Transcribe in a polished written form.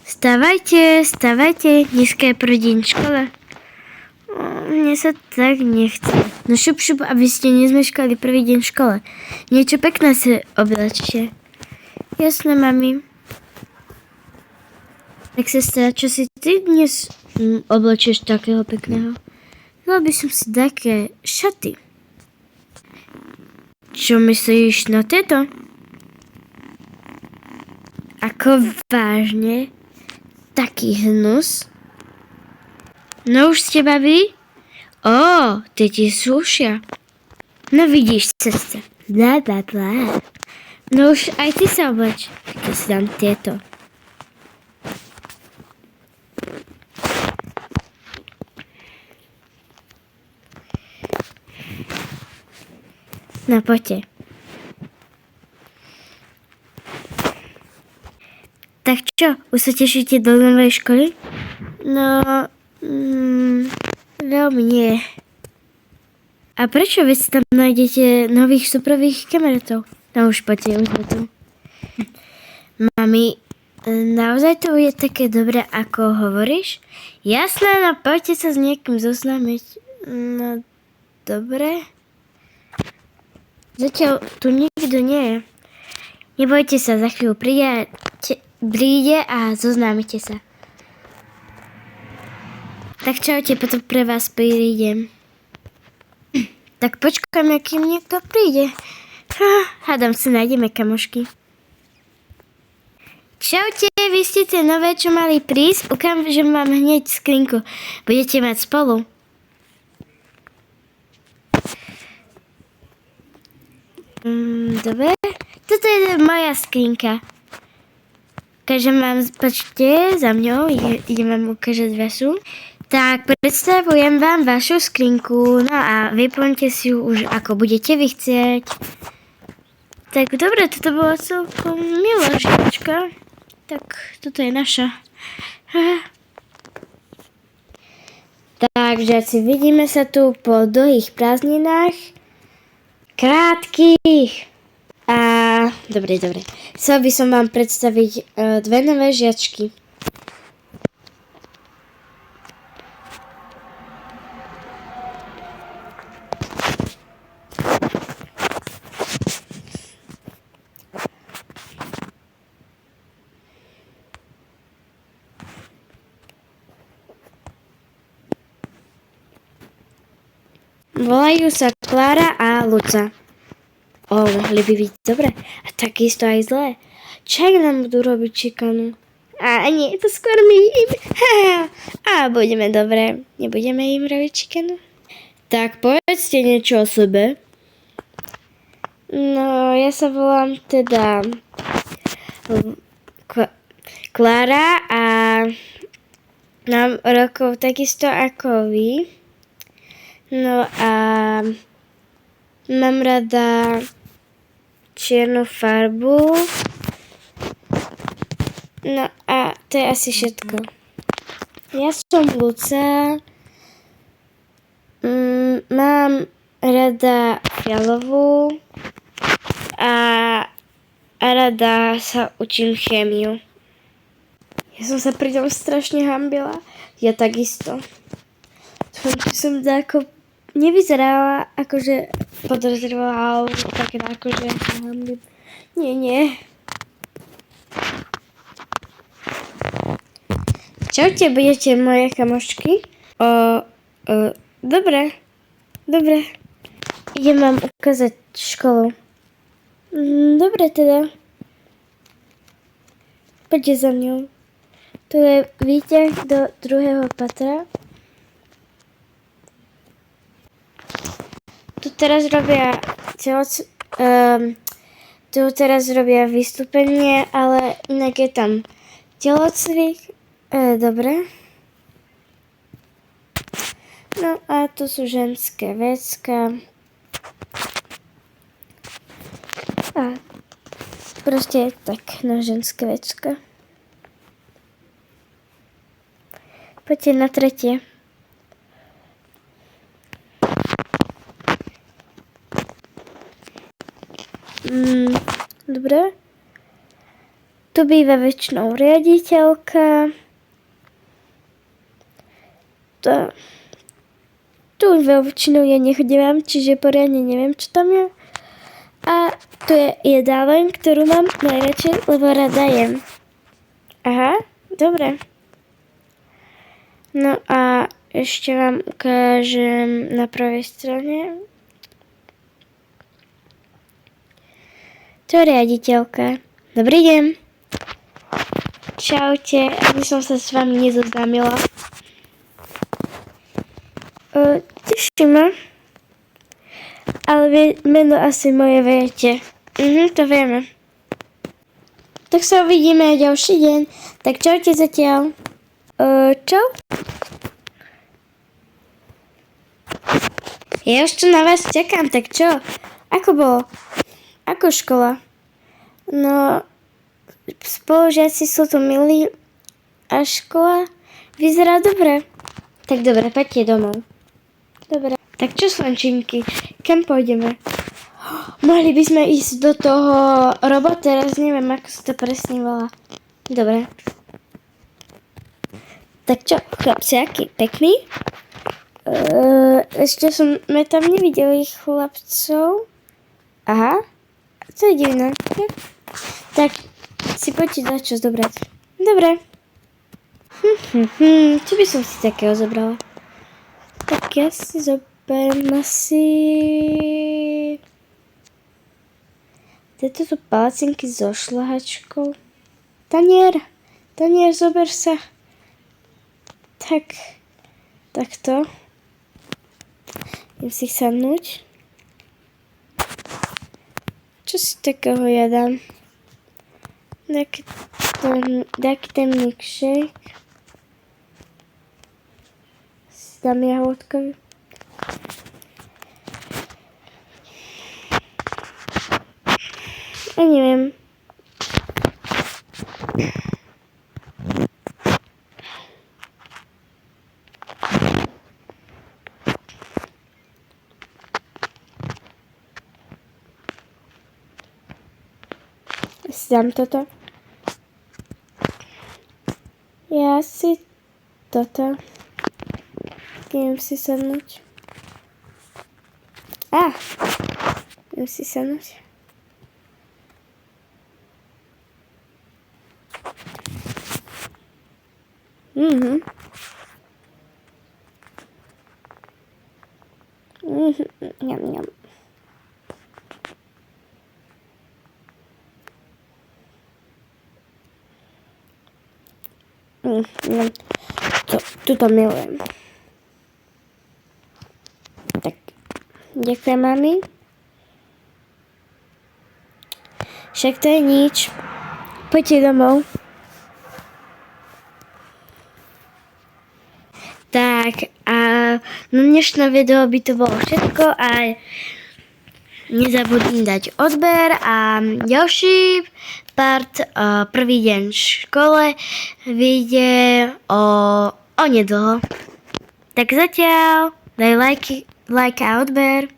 Stavajte, stavajte, dneska je prvý deň v škole. Mne sa tak nechce. No šup, aby ste nezmeškali prvý deň v škole. Niečo pekné si oblečte. Jasné, mami. Tak sestra, čo si ty dnes oblečieš takého pekného? Dala by som si také šaty. Čo myslíš na tieto? Ako vážne? Taký hnus? No už ste baví? Tie ti súšia. No vidíš, sestra. Blá. No už aj ty sa obleč, keď si dám tieto. No poďte. Tak čo, už sa tešíte do novej školy? No, veľmi nie. A prečo vy si tam nájdete nových suprových kamarátov? No už poďte, už sme tu. Mami, naozaj to je také dobré, ako hovoríš? Jasné, no poďte sa s niekým zoznámiť. No, dobre. Zatiaľ tu nikto nie je. Nebojte sa, za chvíľu príde a zoznámite sa. Tak čaute, potom pre vás prídem. Tak počkáme, kým niekto príde. Hádam si nájdeme kamošky. Čaute, vy ste tie nové, čo mali prísť? Ukážem vám hneď skrinku. Budete mať spolu. Dobre. Toto je moja skrinka. Ukážem vám, počte za mňou, idem vám ukázať vašu. Tak, predstavujem vám vašu skrinku, no a vyplňte si ju už ako budete vy chcieť. Tak dobre, toto bolo celkom milá žiačka. Tak, toto je naša. Tak, žiaci, vidíme sa tu po dlhých prázdninách. Krátkých. Dobre. Chcel by som vám predstaviť dve nové žiačky. Volajú sa Klára a Luca. Mohli by byť dobre. A takisto aj zlé. Čak nám budú robiť šikanu. Nie, to skôr my im. Budeme dobre. Nebudeme im robiť šikanu. Tak povedzte niečo o sebe. No, ja sa volám teda Klára a mám rokov takisto ako vy. No a mám rada čiernu farbu. No a to je asi všetko. Ja som Luca. Mám rada fialovú a rada sa učím chémiu. Ja som sa pri tom strašne hanbila. Ja takisto. Som ako nevyzerala akože podozrivala, alebo také akože sa hanbím. Nie. Čaute, budete moje kamošky? Dobre. Idem vám ukázať školu. Dobre teda. Poďte za mňou. Tu je výťah do 2. patra. Tu teraz robia vystúpenie, ale inak je tam telocvik. Dobre. No a tu sú ženské vecka. Proste tak na ženské vecka. Poďte na 3. Dobre. Tu býva väčšinou riaditeľka. Tu väčšinou ja nechodím, čiže poriadne neviem, čo tam je. A tu je jedáleň, ktorú mám najradšej, lebo rada jem. Aha, dobre. No a ešte vám ukážem na pravej strane. To je riaditeľka. Dobrý deň. Čaute, aby som sa s vami nezoznámila. Teší ma. Ale meno asi moje viete. To vieme. Tak sa uvidíme ďalší deň. Tak čaute zatiaľ. Čau. Ja ešte na vás čakám, tak čo? Ako bolo? Ako škola? No, spolužiaci sú tu milí a škola vyzerá dobre. Tak dobre, poďte domov. Dobre. Tak čo, slnčinky, kam pôjdeme? Mohli by sme ísť do toho roba, teraz neviem, ako sa to presne volá. Dobre. Tak čo, chlapci, aký pekný? Ešte sme tam nevideli chlapcov. Aha, to je divné. Tak si poďte dať čo zobrať. Dobre. Čo by som si takého zobrala? Tak ja si zoberiem asi... Tieto tu palacinky so šlahačkou. Tanier, zober sa. Takto. Idem si sadnúť. Čo si takého ja dám? Taký ten milkshake. Dám jahodkový. Ja neviem. Dám toto. Ja si toto. Idem si sadnúť. Idem si sadnúť. Ňam. Tuto milujem. Tak, ďakujem, mami. Však to je nič. Poďte domov. Tak, a na dnešné video by to bolo všetko a nezabudni dať odber a ďalší part, prvý deň v škole, vyjde o nedlho. Tak zatiaľ, daj like a odber.